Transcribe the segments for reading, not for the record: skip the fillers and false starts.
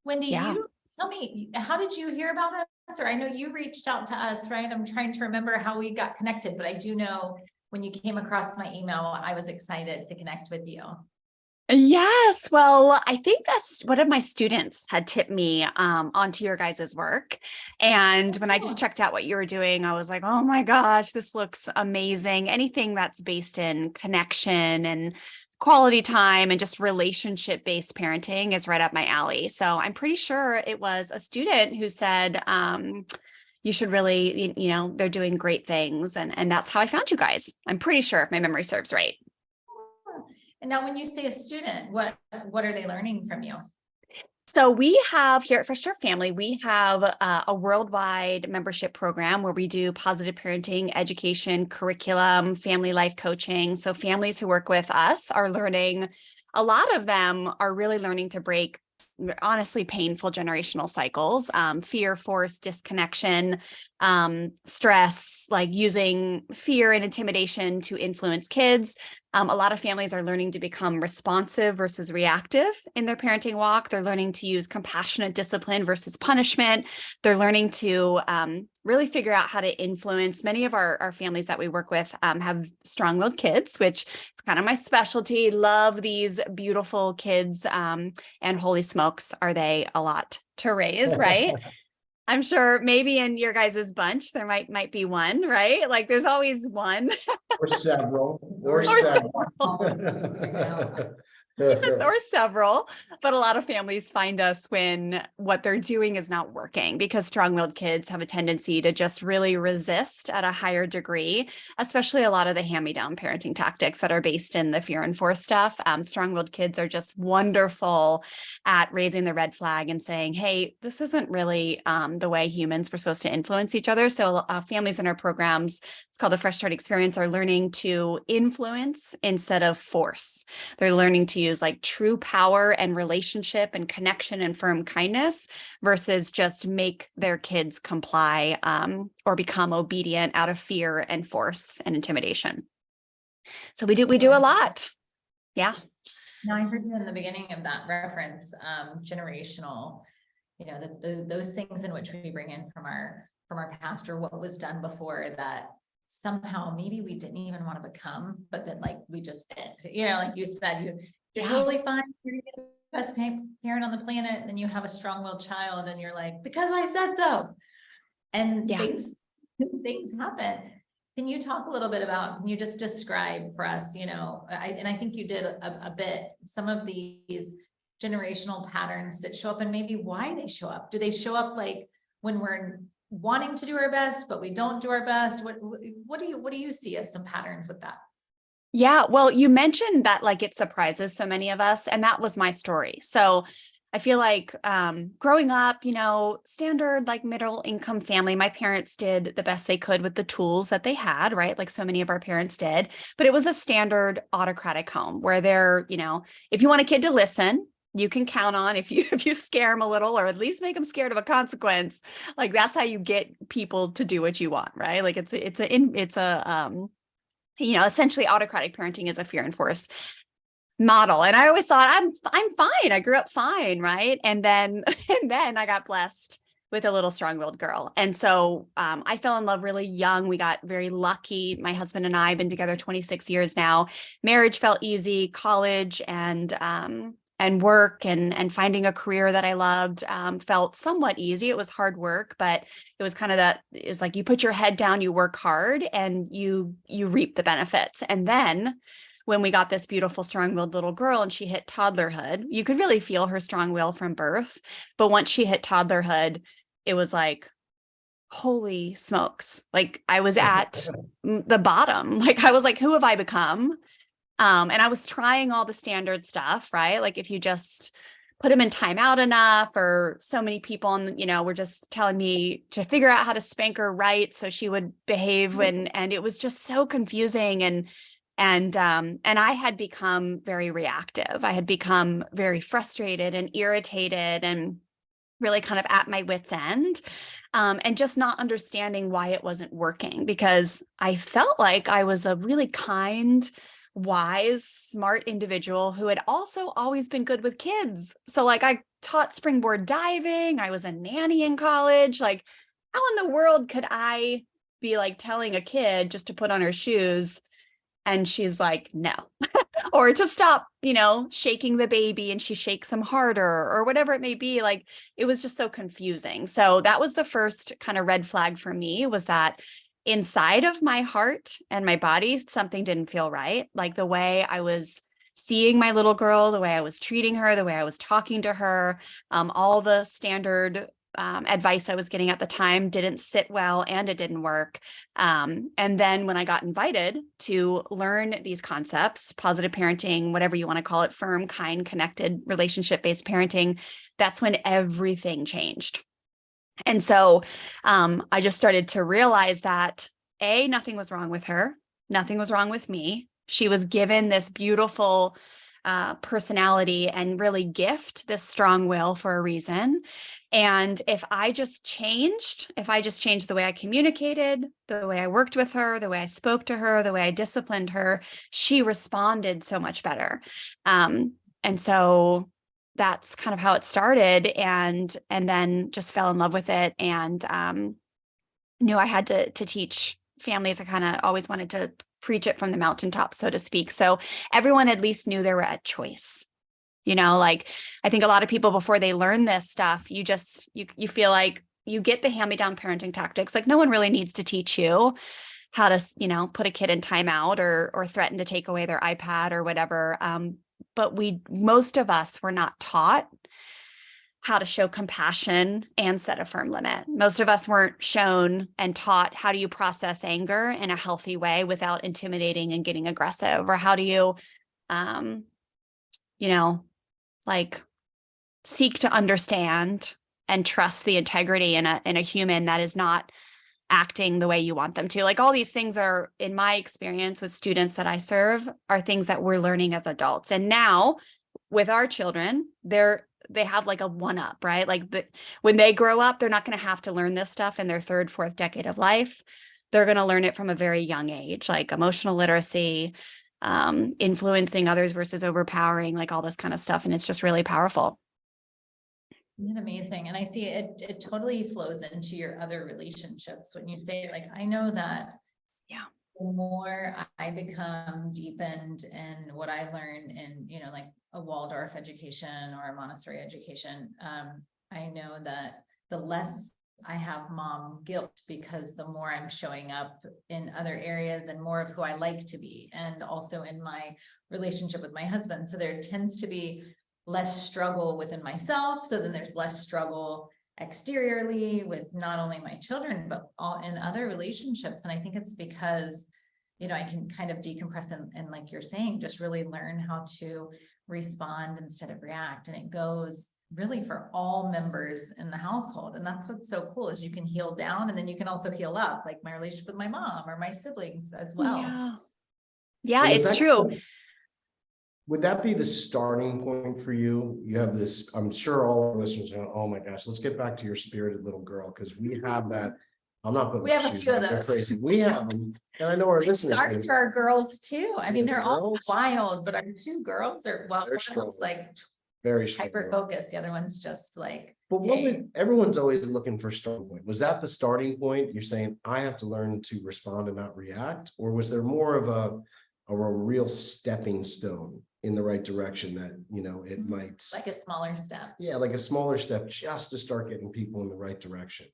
Wendy, Yeah. you tell me, how did you hear about us? Or I know you reached out to us, right? I'm trying to remember how we got connected, but I do know when you came across my email, I was excited to connect with you. Yes. Well, I think that's one of my students had tipped me onto your guys' work. And when I just Oh, checked out what you were doing, I was like, oh my gosh, this looks amazing. Anything that's based in connection and quality time and just relationship-based parenting is right up my alley. So I'm pretty sure it was a student who said, you should really, they're doing great things. And that's how I found you guys. I'm pretty sure if my memory serves right. and now when you say a student, what are they learning from you? So we have here at Fresh Start Family, we have a worldwide membership program where we do positive parenting, education, curriculum, family life coaching. So families who work with us are learning, a lot of them are really learning to break honestly painful generational cycles, fear, force, disconnection, stress, like using fear and intimidation to influence kids. A lot of families are learning to become responsive versus reactive in their parenting walk. They're learning to use compassionate discipline versus punishment. They're learning to really figure out how to influence. Many of our families that we work with have strong-willed kids, which is kind of my specialty. Love these beautiful kids, and holy smokes, are they a lot to raise, right? I'm sure maybe in your guys' bunch, there might be one, right? Like there's always one. Or several. Or Several. Yes, or several, but a lot of families find us when what they're doing is not working because strong-willed kids have a tendency to just really resist at a higher degree, especially a lot of the hand-me-down parenting tactics that are based in the fear and force stuff. Strong-willed kids are just wonderful at raising the red flag and saying, hey, this isn't really the way humans were supposed to influence each other. So families in our programs, it's called the Fresh Start Experience, are learning to influence instead of force. They're learning to use like true power and relationship and connection and firm kindness versus just make their kids comply or become obedient out of fear and force and intimidation. So we do a lot. Yeah. Now I heard you in the beginning of that reference, generational, those things in which we bring in from our past or what was done before that somehow maybe we didn't even want to become, but then like we just did, like you said, you're totally fine. You're the best parent on the planet. And then you have a strong-willed child and you're like, because I said so. And things happen. Can you talk a little bit about, can you just describe for us, and I think you did a bit, some of these generational patterns that show up and maybe why they show up. Do they show up like when we're wanting to do our best, but we don't do our best? What do you see as some patterns with that? Yeah, well, you mentioned that like it surprises so many of us, and that was my story. So I feel like growing up, standard like middle income family, my parents did the best they could with the tools that they had, right? Like so many of our parents did, but it was a standard autocratic home where they're, if you want a kid to listen, you can count on if you scare them a little or at least make them scared of a consequence, like that's how you get people to do what you want, right? Like essentially autocratic parenting is a fear and force model. And I always thought I'm fine. I grew up fine. Right. And then I got blessed with a little strong-willed girl. And so I fell in love really young. We got very lucky. My husband and I have been together 26 years now. Marriage felt easy, college and work and finding a career that I loved felt somewhat easy. It was hard work, but it was kind of that is like you put your head down, you work hard and you reap the benefits. And then when we got this beautiful strong-willed little girl and she hit toddlerhood, you could really feel her strong will from birth. But once she hit toddlerhood, it was like, holy smokes. Like I was at the bottom. Like I was like, who have I become? And I was trying all the standard stuff, right? Like if you just put them in timeout enough, or so many people, were just telling me to figure out how to spank her right so she would behave, and it was just so confusing. And I had become very reactive. I had become very frustrated and irritated and really kind of at my wit's end, and just not understanding why it wasn't working, because I felt like I was a really kind, wise, smart individual who had also always been good with kids. So like I taught springboard diving. I was a nanny in college. Like, how in the world could I be like telling a kid just to put on her shoes? And she's like, no, or to stop, shaking the baby and she shakes him harder or whatever it may be. Like, it was just so confusing. So that was the first kind of red flag for me, was that inside of my heart and my body, something didn't feel right. Like the way I was seeing my little girl, the way I was treating her, the way I was talking to her, all the standard advice I was getting at the time didn't sit well and it didn't work. And then when I got invited to learn these concepts, positive parenting, whatever you want to call it, firm, kind, connected, relationship-based parenting, that's when everything changed. And so I just started to realize that nothing was wrong with her. Nothing was wrong with me. She was given this beautiful personality and really gift, this strong will for a reason. And if I just changed the way I communicated, the way I worked with her, the way I spoke to her, the way I disciplined her, she responded so much better. And so that's kind of how it started, and then just fell in love with it, and knew I had to teach families. I kind of always wanted to preach it from the mountaintop, so to speak. So everyone at least knew they were at choice. Like I think a lot of people, before they learn this stuff, you feel like you get the hand-me-down parenting tactics. Like no one really needs to teach you how to, put a kid in timeout or threaten to take away their iPad or whatever. But most of us were not taught how to show compassion and set a firm limit. Most of us weren't shown and taught how do you process anger in a healthy way without intimidating and getting aggressive, or how do you, like seek to understand and trust the integrity in a human that is not acting the way you want them to. Like all these things are, in my experience with students that I serve, are things that we're learning as adults. And now with our children, they have like a one-up, right? Like when they grow up, they're not going to have to learn this stuff in their third, fourth decade of life. They're going to learn it from a very young age, like emotional literacy, influencing others versus overpowering, like all this kind of stuff. And it's just really powerful. Isn't it amazing? And I see it totally flows into your other relationships when you say, like, I know that the more I become deepened in what I learned in, like a Waldorf education or a Montessori education, I know that the less I have mom guilt, because the more I'm showing up in other areas and more of who I like to be, and also in my relationship with my husband. So there tends to be less struggle within myself. So then there's less struggle exteriorly with not only my children, but all in other relationships. And I think it's because, I can kind of decompress and like you're saying, just really learn how to respond instead of react. And it goes really for all members in the household. And that's what's so cool, is you can heal down and then you can also heal up, like my relationship with my mom or my siblings as well. Yeah, it's true. Would that be the starting point for you? You have this, I'm sure all our listeners are going, oh my gosh, let's get back to your spirited little girl, because we have that. I'm not putting We have a few of they're those. crazy. We have them, and I know our listeners. Starts for our girls too. I mean, they're all girls? wild, but our two girls are, well, They're one of them's like very strong. hyper focused. The other one's just like, But everyone's always looking for a starting point. Was that the starting point? You're saying I have to learn to respond and not react, or was there more of a real stepping stone in the right direction that, it might, like a smaller step? Yeah, like a smaller step, just to start getting people in the right direction.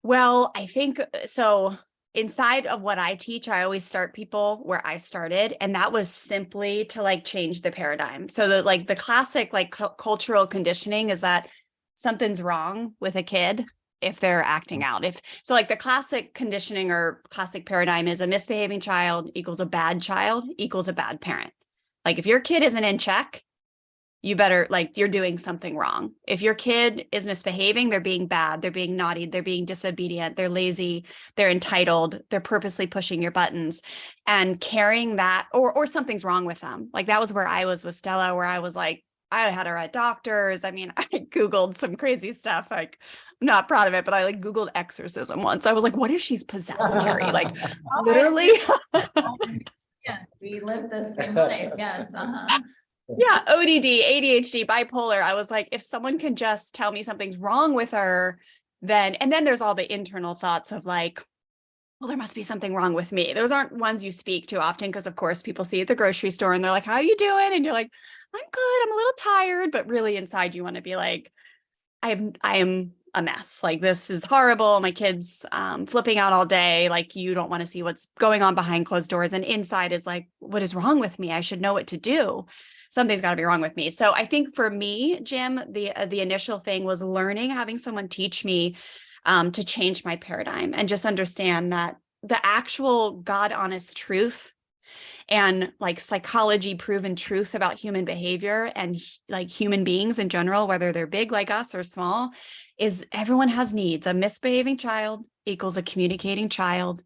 Well, I think so. Inside of what I teach, I always start people where I started, and that was simply to like change the paradigm. So that like the classic like cultural conditioning is that something's wrong with a kid if they're acting out. So like the classic conditioning or classic paradigm is a misbehaving child equals a bad child equals a bad parent. Like if your kid isn't in check, you better, like, you're doing something wrong. If your kid is misbehaving, they're being bad, they're being naughty, they're being disobedient, they're lazy, they're entitled, they're purposely pushing your buttons, and carrying that, or something's wrong with them. Like that was where I was with Stella, where I was like, I had her at doctors. I mean, I Googled some crazy stuff. Like, I'm not proud of it, but I like Googled exorcism once. I was like, what if she's possessed, Terry? Like literally. Yeah, we live the same life. Yes. Yeah, ODD, ADHD, bipolar. I was like, if someone can just tell me something's wrong with her, and then there's all the internal thoughts of like, well, there must be something wrong with me. Those aren't ones you speak to often because, of course, people see you at the grocery store and they're like, how are you doing? And you're like, I'm good. I'm a little tired. But really inside, you want to be like, I am a mess. Like, this is horrible. My kid's flipping out all day. Like, you don't want to see what's going on behind closed doors. And inside is like, what is wrong with me? I should know what to do. Something's got to be wrong with me. So I think for me, Jim, the initial thing was learning, having someone teach me to change my paradigm and just understand that the actual God honest truth and like psychology proven truth about human behavior and like human beings in general, whether they're big like us or small, is everyone has needs. A misbehaving child equals a communicating child.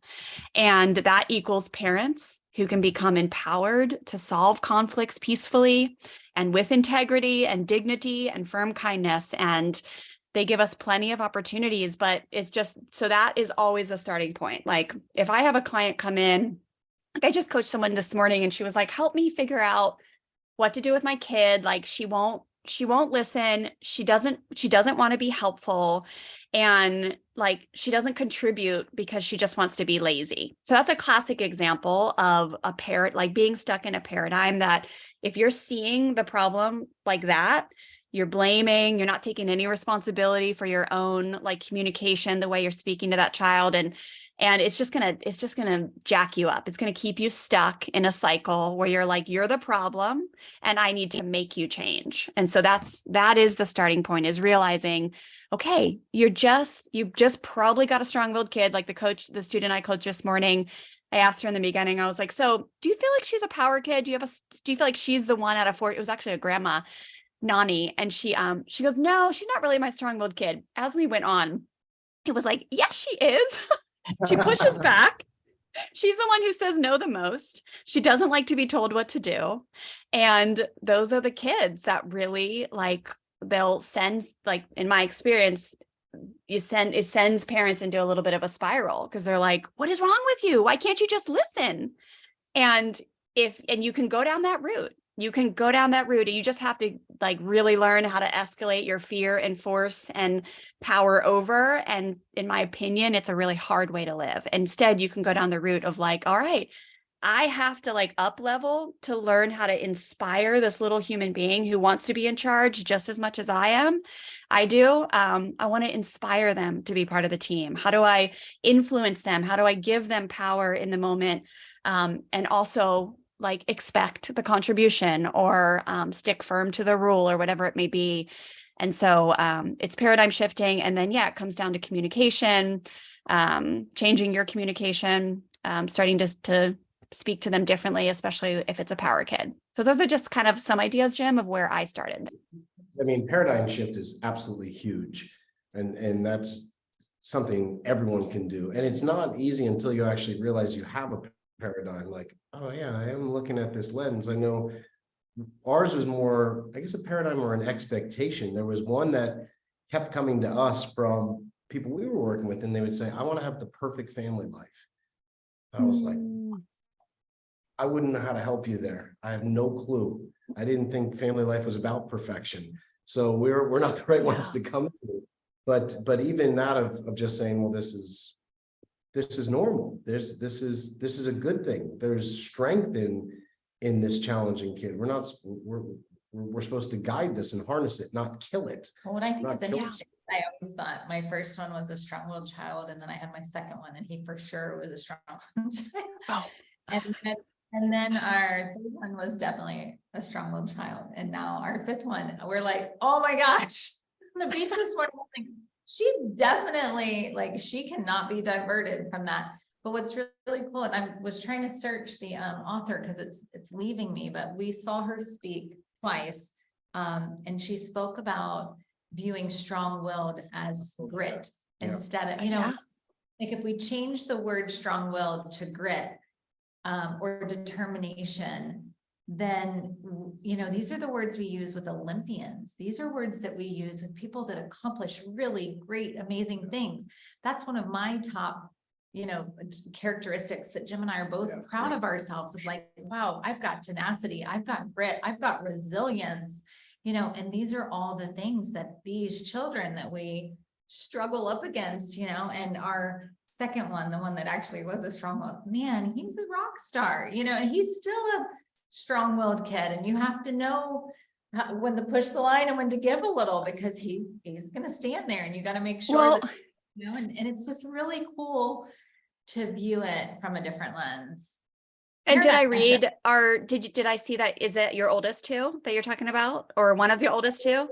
And that equals parents who can become empowered to solve conflicts peacefully and with integrity and dignity and firm kindness. And they give us plenty of opportunities, but it's just, so that is always a starting point. Like if I have a client come in, like I just coached someone this morning and she was like, help me figure out what to do with my kid. Like she won't listen. She doesn't want to be helpful. And like, she doesn't contribute because she just wants to be lazy. So that's a classic example of a parent, like being stuck in a paradigm that if you're seeing the problem like that, you're blaming, you're not taking any responsibility for your own like communication, the way you're speaking to that child. And it's just gonna jack you up. It's gonna keep you stuck in a cycle where you're like, you're the problem and I need to make you change. And so that is the starting point, is realizing, okay, you've just probably got a strong-willed kid. Like the student I coached this morning, I asked her in the beginning, I was like, so do you feel like she's a power kid? Do you feel like she's the one out of 4? It was actually a grandma, Nani. And she goes, no, she's not really my strong-willed kid. As we went on, it was like, yes, she is. She pushes back. She's the one who says no the most. She doesn't like to be told what to do. And those are the kids that really like, they'll send, like in my experience, it sends parents into a little bit of a spiral because they're like, what is wrong with you? Why can't you just listen? And you can go down that route. And you just have to like really learn how to escalate your fear and force and power over. And in my opinion, it's a really hard way to live. Instead, you can go down the route of like, all right, I have to like up level to learn how to inspire this little human being who wants to be in charge just as much as I do. I want to inspire them to be part of the team. How do I influence them? How do I give them power in the moment? And also like expect the contribution or stick firm to the rule or whatever it may be. And so it's paradigm shifting. And then, yeah, it comes down to communication, changing your communication, starting to speak to them differently, especially if it's a power kid. So those are just kind of some ideas, Jim, of where I started. I mean, paradigm shift is absolutely huge. And that's something everyone can do. And it's not easy until you actually realize you have a paradigm, like, oh yeah, I am looking at this lens. I know ours was more, I guess, a paradigm or an expectation. There was one that kept coming to us from people we were working with, and they would say, I want to have the perfect family life. I was like, I wouldn't know how to help you there. I have no clue. I didn't think family life was about perfection. So we're not the right ones to come to. But even that of just saying, well, this is normal. This is a good thing. There's strength in this challenging kid. We're supposed to guide this and harness it, not kill it. Well, what I think is interesting, I always thought my first one was a strong-willed child, and then I had my second one, and he for sure was a strong-willed child. Oh. And then our third one was definitely a strong-willed child, and now our fifth one, we're like, oh my gosh, the beach this morning, like, she's definitely like, she cannot be diverted from that. But what's really cool, and I was trying to search the author because it's leaving me, but we saw her speak twice, and she spoke about viewing strong-willed as grit instead of, like if we change the word strong-willed to grit or determination, then, these are the words we use with Olympians. These are words that we use with people that accomplish really great, amazing things. That's one of my top characteristics that Jim and I are both Yeah, proud right. of ourselves of like, wow, I've got tenacity, I've got grit, I've got resilience, and these are all the things that these children that we struggle up against, and our second one, the one that actually was a strong one, man, he's a rock star, and he's still a strong-willed kid, and you have to know when to push the line and when to give a little, because he's going to stand there, and you got to make sure Well, that, and it's just really cool to view it from a different lens. and You're did I not sure. read, did I see that? Is it your oldest two that you're talking about, or one of the oldest two? Our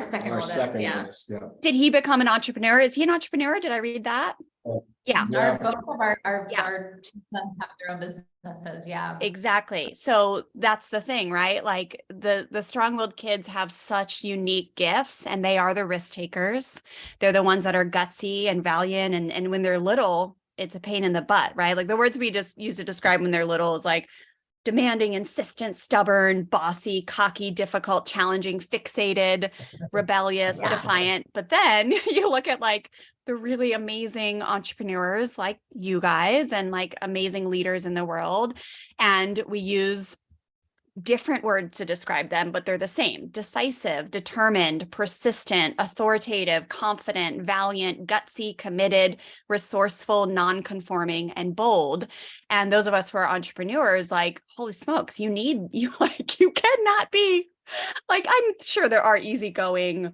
second Our oldest, second yeah. oldest, yeah. Did he become an entrepreneur? Is he an entrepreneur? Did I read that? Oh, Yeah. yeah. Both of our Yeah. two sons have their own businesses, yeah. Exactly. So that's the thing, right? Like the strong-willed kids have such unique gifts, and they are the risk takers. They're the ones that are gutsy and valiant. And when they're little, it's a pain in the butt, right? Like the words we just use to describe when they're little is like demanding, insistent, stubborn, bossy, cocky, difficult, challenging, fixated, rebellious, Yeah. defiant. But then you look at like the really amazing entrepreneurs like you guys and like amazing leaders in the world. And we use different words to describe them, but they're the same: decisive, determined, persistent, authoritative, confident, valiant, gutsy, committed, resourceful, non-conforming, and bold. And those of us who are entrepreneurs, like, holy smokes, you cannot be like, I'm sure there are easygoing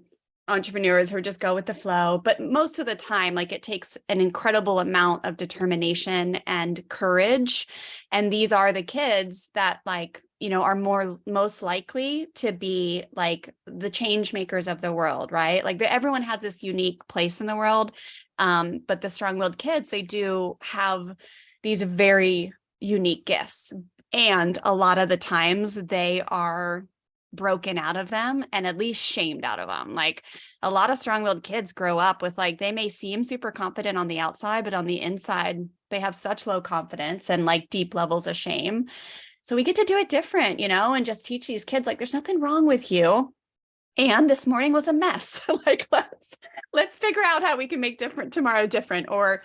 entrepreneurs who just go with the flow, but most of the time, like, it takes an incredible amount of determination and courage. And these are the kids that are most likely to be like the change makers of the world, right? Like everyone has this unique place in the world. But the strong-willed kids, they do have these very unique gifts. And a lot of the times they are broken out of them and at least shamed out of them. Like a lot of strong-willed kids grow up with like, they may seem super confident on the outside, but on the inside, they have such low confidence and like deep levels of shame. So we get to do it different, and just teach these kids like, there's nothing wrong with you. And this morning was a mess. Like, let's figure out how we can make tomorrow different. Or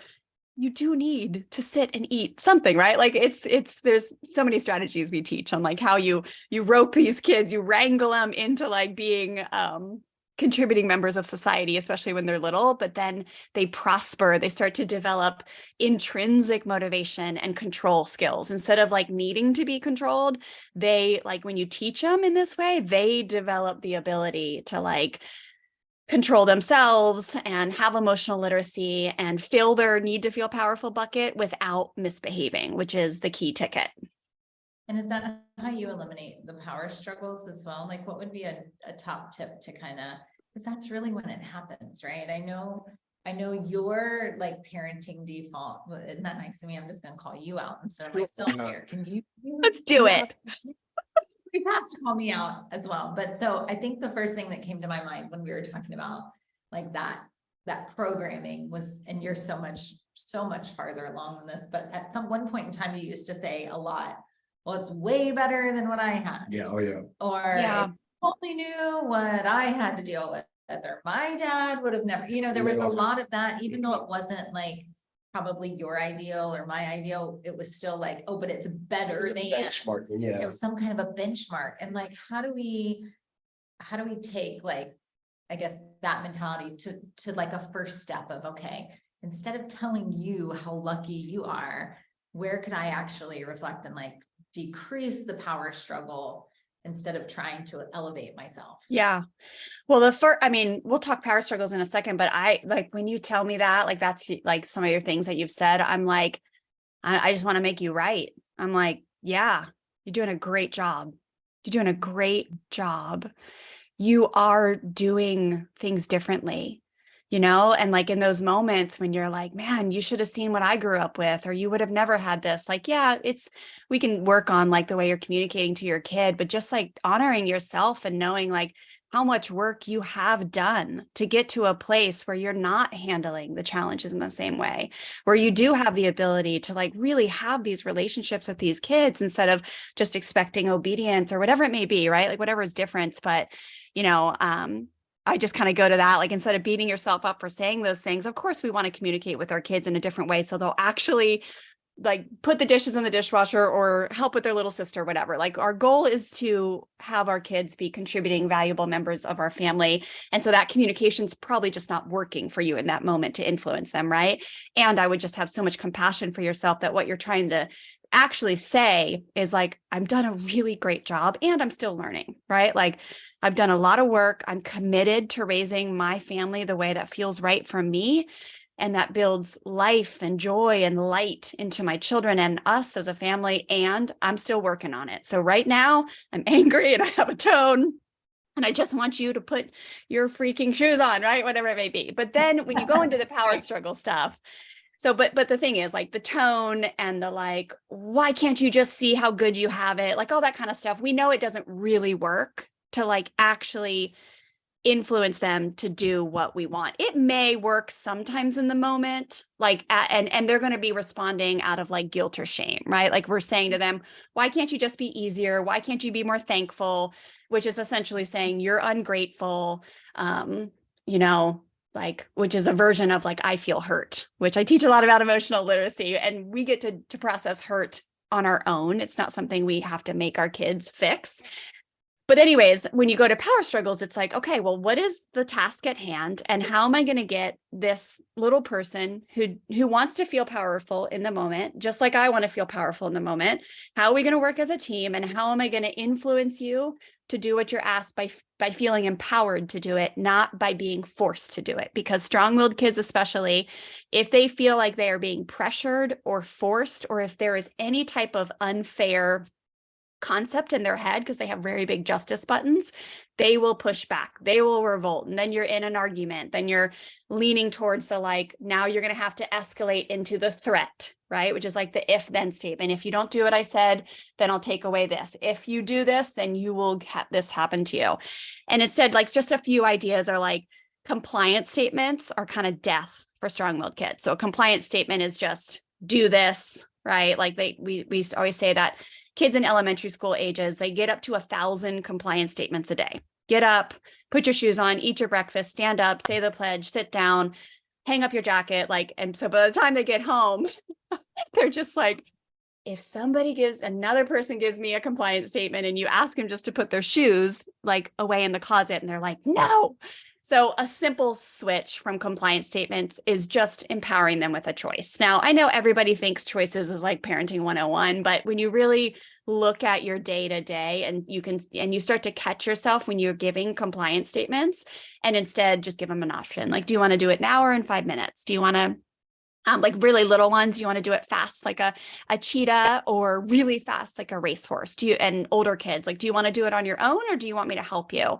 you do need to sit and eat something, right? Like there's so many strategies we teach on like how you rope these kids, you wrangle them into like being contributing members of society, especially when they're little, but then they prosper. They start to develop intrinsic motivation and control skills. Instead of like needing to be controlled, they like, when you teach them in this way, they develop the ability to like control themselves and have emotional literacy and fill their need to feel powerful bucket without misbehaving, which is the key ticket. And is that how you eliminate the power struggles as well? Like what would be a top tip to kind of, because that's really when it happens, right? I know your like parenting default, isn't that nice of me? I'm just going to call you out instead of myself here. Can you? Let's do it. You have to call me out as well. But so I think the first thing that came to my mind when we were talking about like that programming was, and you're so much farther along than this, but at one point in time, you used to say a lot, well, it's way better than what I had. Yeah. Oh yeah. Or Yeah. if you only knew what I had to deal with, or my dad would have never, there was a lot of that, even though it wasn't like probably your ideal or my ideal, it was still like, oh, but it's better than benchmarking. Yeah. it was some kind of a benchmark. And like, how do we take like, I guess that mentality to like a first step of, okay, instead of telling you how lucky you are, where could I actually reflect and like decrease the power struggle instead of trying to elevate myself? Yeah. Well, we'll talk power struggles in a second, but I like when you tell me that, like, that's like some of your things that you've said, I'm like, I just want to make you right. I'm like, yeah, you're doing a great job. You're doing a great job. You are doing things differently, and like in those moments when you're like, man, you should have seen what I grew up with, or you would have never had this. Like, yeah, we can work on like the way you're communicating to your kid, but just like honoring yourself and knowing like how much work you have done to get to a place where you're not handling the challenges in the same way, where you do have the ability to like really have these relationships with these kids instead of just expecting obedience or whatever it may be, right? Like whatever is different, but I just kind of go to that, like, instead of beating yourself up for saying those things, of course we want to communicate with our kids in a different way. So they'll actually like put the dishes in the dishwasher or help with their little sister, whatever. Like our goal is to have our kids be contributing valuable members of our family. And so that communication's probably just not working for you in that moment to influence them, right? And I would just have so much compassion for yourself that what you're trying to actually say is like, I've done a really great job and I'm still learning, right? Like I've done a lot of work. I'm committed to raising my family the way that feels right for me. And that builds life and joy and light into my children and us as a family. And I'm still working on it. So right now I'm angry and I have a tone and I just want you to put your freaking shoes on, right? Whatever it may be. But then when you go into the power struggle stuff, so, but the thing is like the tone and the like, why can't you just see how good you have it? Like all that kind of stuff. We know it doesn't really work to like actually influence them to do what we want. It may work sometimes in the moment, like, and they're going to be responding out of like guilt or shame, right? Like we're saying to them, why can't you just be easier? Why can't you be more thankful? Which is essentially saying you're ungrateful, you know, like, which is a version of like, I feel hurt, which I teach a lot about emotional literacy, and we get to process hurt on our own. It's not something we have to make our kids fix. But anyways, when you go to power struggles, it's like, okay, well, what is the task at hand? And how am I going to get this little person who wants to feel powerful in the moment, just like I want to feel powerful in the moment? How are we going to work as a team? And how am I going to influence you to do what you're asked by feeling empowered to do it, not by being forced to do it? Because strong-willed kids, especially, if they feel like they are being pressured or forced, or if there is any type of unfair concept in their head because they have very big justice buttons, they will push back, they will revolt, and then you're in an argument, then you're leaning towards the like, now you're going to have to escalate into the threat, right? Which is like the if then statement. If you don't do what I said, then I'll take away this. If you do this, then you will have this happen to you. And instead, like just a few ideas are like compliance statements are kind of death for strong-willed kids. So a compliance statement is just do this, right? Like we always say that kids in elementary school ages, they get up to 1,000 compliance statements a day. Get up, put your shoes on, eat your breakfast, stand up, say the pledge, sit down, hang up your jacket. Like, and so by the time they get home, they're just like, if another person gives me a compliance statement and you ask them just to put their shoes like away in the closet and they're like, no. So a simple switch from compliance statements is just empowering them with a choice. Now, I know everybody thinks choices is like parenting 101, but when you really look at your day to day and you start to catch yourself when you're giving compliance statements and instead just give them an option. Like, do you want to do it now or in 5 minutes? Do you want to like really little ones, you want to do it fast, like a cheetah, or really fast, like a racehorse? And older kids, like, do you want to do it on your own or do you want me to help you?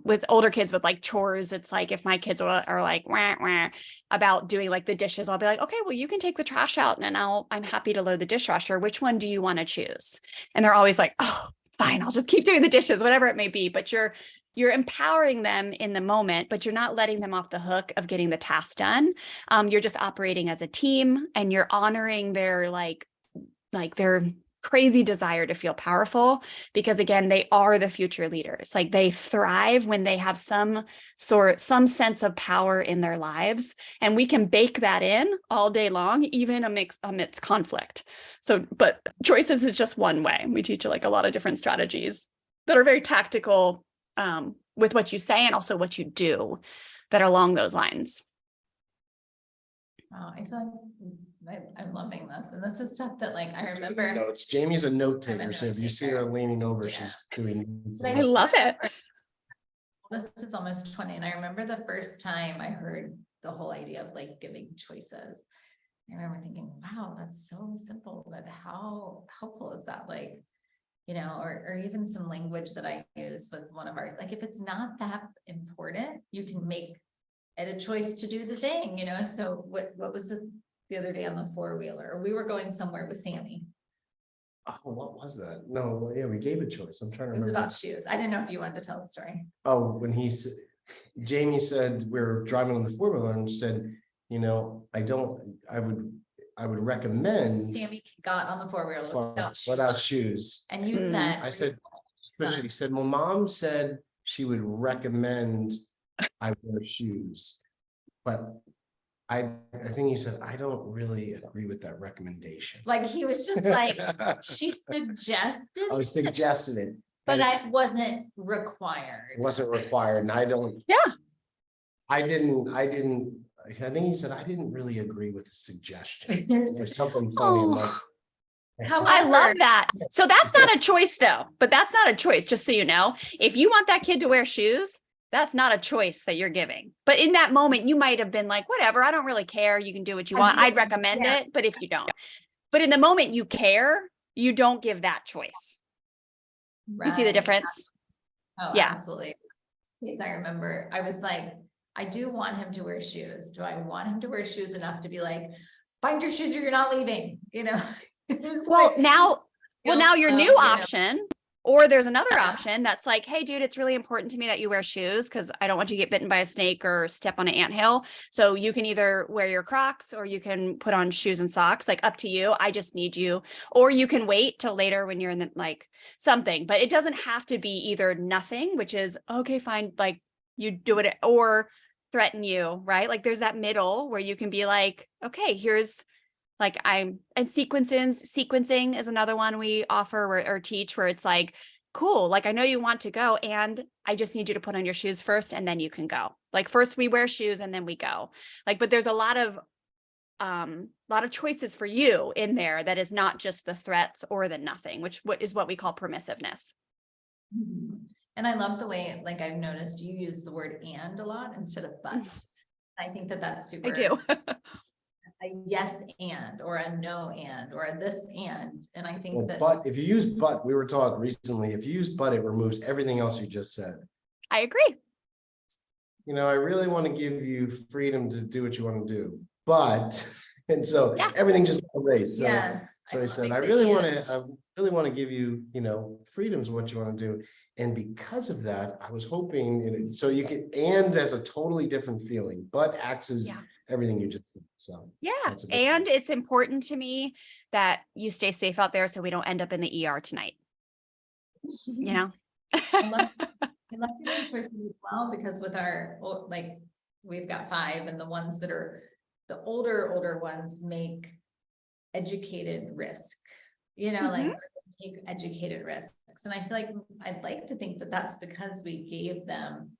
With older kids with like chores, it's like if my kids are like wah, wah, about doing like the dishes, I'll be like, okay, well, you can take the trash out and I'm happy to load the dishwasher. Which one do you want to choose? And they're always like, oh, fine, I'll just keep doing the dishes, whatever it may be. But you're empowering them in the moment, but you're not letting them off the hook of getting the task done. You're just operating as a team and you're honoring their like their crazy desire to feel powerful, because again, they are the future leaders. Like they thrive when they have some sense of power in their lives, and we can bake that in all day long, even amidst conflict. So, but choices is just one way. We teach like a lot of different strategies that are very tactical with what you say and also what you do that are along those lines. Wow, I feel like I'm loving this. And this is stuff that like, I remember. Notes. Jamie's a note taker. I'm a So if you note see taker. her leaning over, Yeah. she's doing. I love it. This is almost 20. And I remember the first time I heard the whole idea of like giving choices. I remember thinking, wow, that's so simple, but how helpful is that? Like, you know, or even some language that I use with one of ours, like if it's not that important, you can make it a choice to do the thing, you know? So what was the other day on the four-wheeler? We were going somewhere with Sammy. Oh, what was that? No, yeah, we gave a choice. I'm trying to It was remember. about shoes. I didn't know if you wanted to tell the story. Oh, when Jamie said we were driving on the four-wheeler and said, you know, I would recommend Sammy got on the four-wheeler without shoes. without shoes. And you said, I said, she said, well, Mom said she would recommend I wear shoes. But I think he said, I don't really agree with that recommendation. Like, he was just like, she suggested, I was suggesting it. but and I wasn't required. it wasn't required, and I don't. Yeah. I think he said, I didn't really agree with the suggestion. There's- There's something funny. I'm like, I love However, that. So that's not a choice though, but that's not a choice, just so you know. If you want that kid to wear shoes, that's not a choice that you're giving. But in that moment, you might have been like, whatever, I don't really care. You can do what you want. I'd recommend it, but if you don't. But in the moment you care, you don't give that choice. You see the right. difference? Oh, Yeah. absolutely. Yes, I remember, I was like, I do want him to wear shoes. Do I want him to wear shoes enough to be like, find your shoes or you're not leaving, you know? It's Well, like, now your new you know. option, or there's another Yeah. option that's like, hey, dude, it's really important to me that you wear shoes because I don't want you to get bitten by a snake or step on an anthill. So you can either wear your Crocs or you can put on shoes and socks, like up to you. I just need you, or you can wait till later when you're in the like something, but it doesn't have to be either nothing, which is okay, fine. Like you do it, or threaten you, right? Like there's that middle where you can be like, okay, here's like and sequencing is another one we offer or teach, where it's like, cool, like I know you want to go and I just need you to put on your shoes first and then you can go. Like first we wear shoes and then we go. Like, but there's a lot of choices for you in there that is not just the threats or the nothing, which is what we call permissiveness. Mhm. And I love the way, like I've noticed you use the word and a lot instead of but. I think that that's super. I do. A yes and, or a no and, or a this and I think well, that. but if you use but, we were taught recently, if you use but, it removes everything else you just said. I agree. You know, I really want to give you freedom to do what you want to do, but, and so Yeah. everything just erased. So, Yeah. so he said, like I the really want and. to, I really want to give you, you know, freedoms of what you want to do. And because of that, I was hoping, you know, so you can, and has a totally different feeling, but acts as Yeah. everything you just said. So Yeah. that's a good And thing. it's important to me that you stay safe out there so we don't end up in the ER tonight, you know? I love giving choices as well, because with our, like, we've got 5 and the ones that are the older ones make educated risk, you know, like take educated risks. And I feel like I'd like to think that that's because we gave them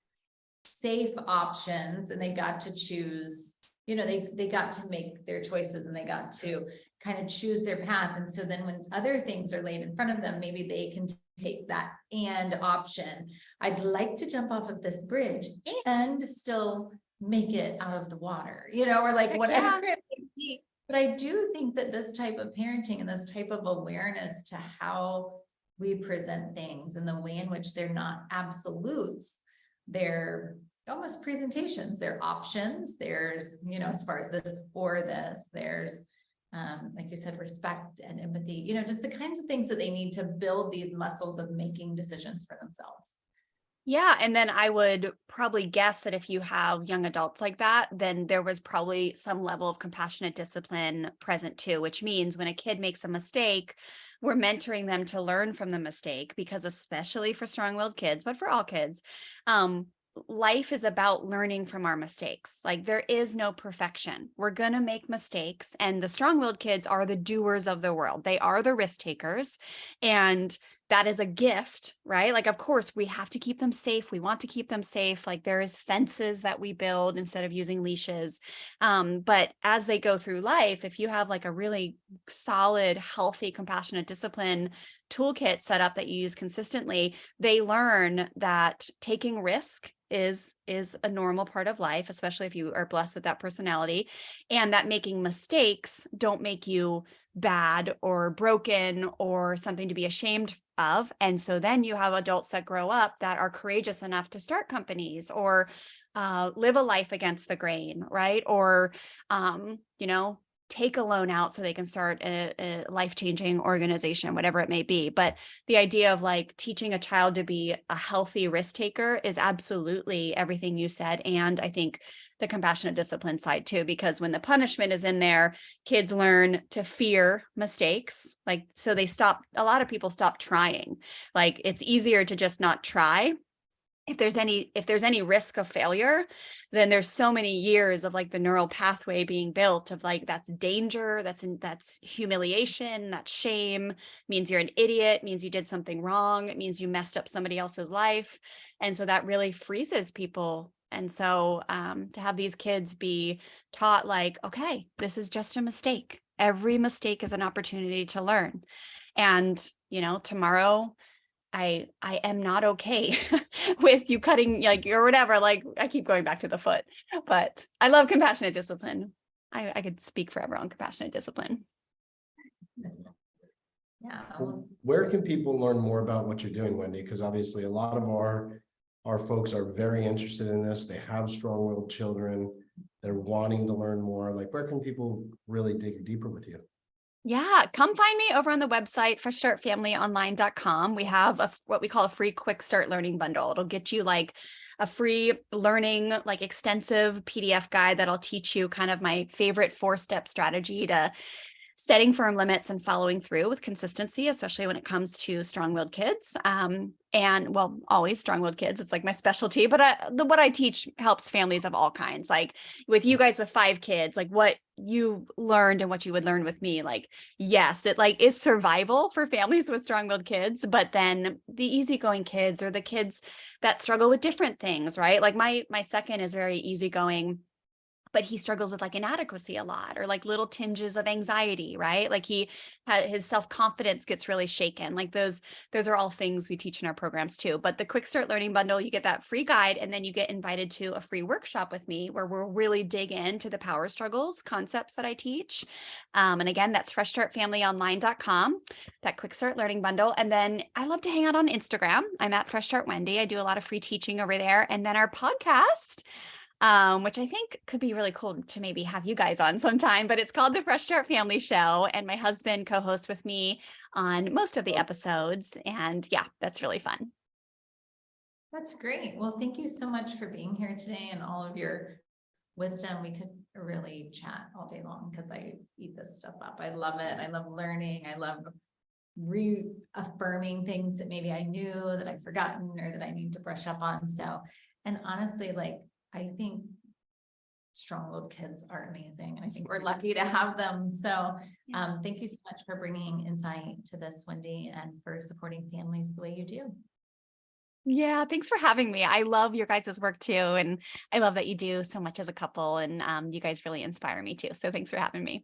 safe options and they got to choose, you know, they got to make their choices and they got to kind of choose their path. And so then when other things are laid in front of them, maybe they can take that and option. I'd like to jump off of this bridge and still make it out of the water, you know, or like Heck whatever yeah. it may be. But I do think that this type of parenting and this type of awareness to how we present things and the way in which they're not absolutes, they're almost presentations, they're options. There's, you know, as far as this or this, there's like you said, respect and empathy, you know, just the kinds of things that they need to build these muscles of making decisions for themselves. Yeah. And then I would probably guess that if you have young adults like that, then there was probably some level of compassionate discipline present too, which means when a kid makes a mistake, we're mentoring them to learn from the mistake, because especially for strong-willed kids, but for all kids, life is about learning from our mistakes. Like there is no perfection. We're going to make mistakes, and the strong-willed kids are the doers of the world. They are the risk takers, and that is a gift, right? Like, of course, we have to keep them safe. We want to keep them safe. Like there is fences that we build instead of using leashes. But as they go through life, if you have like a really solid, healthy, compassionate discipline toolkit set up that you use consistently, they learn that taking risk is a normal part of life, especially if you are blessed with that personality, and that making mistakes don't make you bad or broken or something to be ashamed of. And so then you have adults that grow up that are courageous enough to start companies or live a life against the grain, right? Or, you know, take a loan out so they can start a life-changing organization, whatever it may be. But the idea of like teaching a child to be a healthy risk taker is absolutely everything you said. And I think the compassionate discipline side too, because when the punishment is in there, kids learn to fear mistakes. Like, so they stop, a lot of people stop trying. Like it's easier to just not try if there's any risk of failure, then there's so many years of like the neural pathway being built of like, that's danger, that's humiliation, that's shame, means you're an idiot, means you did something wrong, it means you messed up somebody else's life. And so that really freezes people. And so to have these kids be taught like, okay, this is just a mistake. Every mistake is an opportunity to learn. And, tomorrow I am not okay with you cutting like or whatever. Like I keep going back to the foot, but I love compassionate discipline. I could speak forever on compassionate discipline. Yeah. Where can people learn more about what you're doing, Wendy? Because obviously a lot of our folks are very interested in this. They have strong-willed children. They're wanting to learn more. Like, where can people really dig deeper with you? Yeah, come find me over on the website, freshstartfamilyonline.com. We have what we call a free quick start learning bundle. It'll get you like a free learning, like extensive PDF guide that'll teach you kind of my favorite 4-step strategy to setting firm limits and following through with consistency, especially when it comes to strong-willed kids. And well, always strong-willed kids. It's like my specialty, but what I teach helps families of all kinds. Like with you guys with 5 kids, like what you learned and what you would learn with me, like, yes, it like is survival for families with strong-willed kids, but then the easygoing kids or the kids that struggle with different things, right? Like my second is very easygoing, but he struggles with like inadequacy a lot or like little tinges of anxiety, right? Like his self-confidence gets really shaken. Like those are all things we teach in our programs too. But the quick start learning bundle, you get that free guide and then you get invited to a free workshop with me where we'll really dig into the power struggles concepts that I teach. And again, that's freshstartfamilyonline.com, that quick start learning bundle. And then I love to hang out on Instagram. I'm at Fresh Start Wendy. I do a lot of free teaching over there. And then our podcast, which I think could be really cool to maybe have you guys on sometime, but it's called the Fresh Start Family Show. And my husband co-hosts with me on most of the episodes. And yeah, that's really fun. That's great. Well, thank you so much for being here today and all of your wisdom. We could really chat all day long because I eat this stuff up. I love it. I love learning. I love reaffirming things that maybe I knew that I've forgotten or that I need to brush up on. So, and honestly, like, I think strong-willed kids are amazing. And I think we're lucky to have them. So thank you so much for bringing insight to this, Wendy, and for supporting families the way you do. Yeah, thanks for having me. I love your guys' work too. And I love that you do so much as a couple and you guys really inspire me too. So thanks for having me.